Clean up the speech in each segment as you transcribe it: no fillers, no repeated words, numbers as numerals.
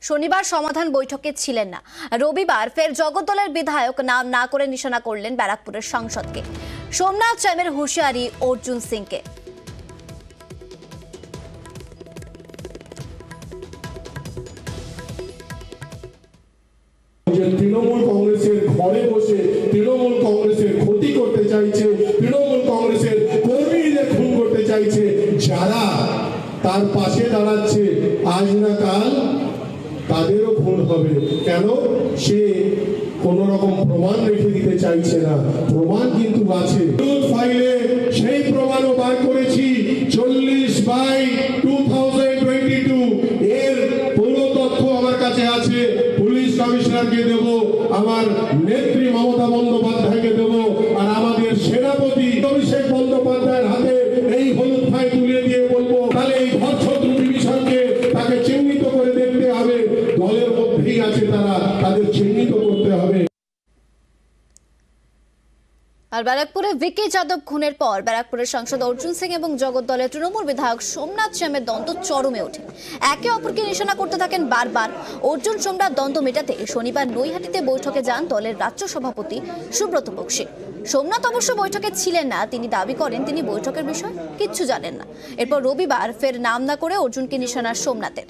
শনিবার সমাধান বৈঠকে ছিলেন না। রবিবার ফের জগদ্দলের বিধায়ক নাম না করে নিশানা করলেন ব্যারাকপুরের সাংসদকে। সোমনাথ চ্যামের হুঁশিয়ারি অর্জুন সিংকে। তৃণমূল কংগ্রেসের ঘরে বসে তৃণমূল কংগ্রেসের ক্ষতি করতে চাইছে, তৃণমূল কংগ্রেসের কর্মীদের খুন করতে চাইছে, যারা তার পাশে দাঁড়াচ্ছে আজ না কাল তাদেরও খুন হবে। কেন? সে কোন রকম প্রমাণ রেখে দিতে চাইছে না। প্রমাণ কিন্তু আছে, ফাইলে সেই প্রমাণও বার করেছি। 40/2022 এর পুরো তথ্য আমার কাছে আছে। পুলিশ কমিশনারকে দেব, আমার নেত্রী মমতা বন্দ্যোপাধ্যায়কে দেব, আর আমাদের সেনাপতি অভিষেক বন্দ্যোপাধ্যায়ের হাতে এই হলুদ ফাইল তুলে দিয়ে বলবো, তাহলে এই ধর্ষত্রু ডিভিশনকে তাকে চিহ্নিত করে দেখতে হবে। দলের মধ্যেই আছে তারা, তাদের চিহ্নিত করতে হবে। আর ব্যারাকপুরে ভিকি যাদব খুনের পর ব্যারাকপুরের সাংসদ অর্জুন সিং এবং জগদ্দলের তৃণমূল বিধায়ক সোমনাথ চ্যামের দ্বন্দ্ব চরমে ওঠে। একে অপরকে নিশানা করতে থাকেন বারবার। অর্জুন সোমনাথ দ্বন্দ্ব মেটাতে শনিবার নৈহাটিতে বৈঠকে যান দলের রাজ্য সভাপতি সুব্রত বক্সী। সোমনাথ অবশ্য বৈঠকে ছিলেন না। তিনি দাবি করেন তিনি বৈঠকের বিষয়ে কিচ্ছু জানেন না। এরপর রবিবার ফের নাম না করে অর্জুনকে নিশানা সোমনাথের।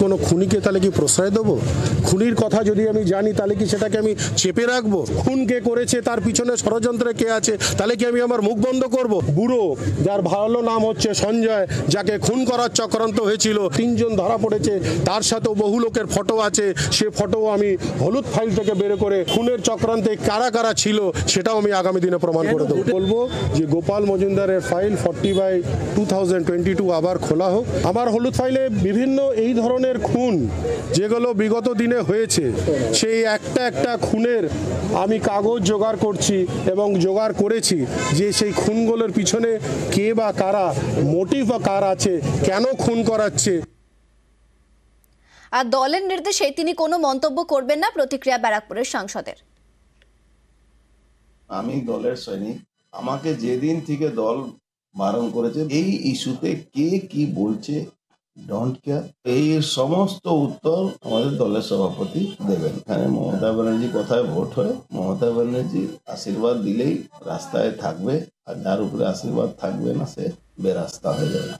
কোনো খুনিকে তাহলে কি প্রশ্রয় দেবো? খুনির কথা যদি আমি জানি তাহলে কি সেটাকে আমি চেপে রাখবো? খুন কে করেছে, তার পিছনে ষড়যন্ত্রে কে আছে, তাহলে কি আমি আমার মুখ বন্ধ করব? বুড়ো যার ভালো নাম হচ্ছে সঞ্জয়, যাকে খুন করার চক্রান্ত হয়েছিল, 3 জন ধরা পড়েছে, তার সাথেও বহু লোকের ফটো আছে। সে ফটো আমি হলুদ ফাইল থেকে বের করে খুনের চক্রান্তে কারা কারা ছিল সেটাও আমি আগামী দিনে প্রমাণ করে দেবো। বলবো যে গোপাল মজুমদারের ফাইল 40/2022 আবার খোলা হোক। আমার হলুদ ফাইলে বিভিন্ন এই ধরনের খুন যেগুলো বিগত দিনে হয়েছে, সেই একটা একটা খুনের আমি কাগজ জোগাড় করছি এবং জোগাড় করেছি যে সেই খুনগুলোর পিছনে কে বা কারা, মোটিভ বা কার আছে, কেন খুন করাচ্ছে। আর দলের নির্দেশে তিনি কোনো মন্তব্য করবেন না, প্রতিক্রিয়া ব্যারাকপুরের সাংসদের। আমি দলের সৈনিক, আমাকে যেদিন থেকে দল বারণ করেছে এই ইস্যুতে কে কি বলছে ডোন্ট কেয়ার, এই সমস্ত উত্তর আমাদের দলের সভাপতি দেবেন। এখানে মমতা ব্যানার্জি কথায় ভোট হয়, মমতা ব্যানার্জি আশীর্বাদ দিলেই রাস্তায় থাকবে, আর যার উপরে আশীর্বাদ থাকবে না সে বেরাস্তা হয়ে যাবে।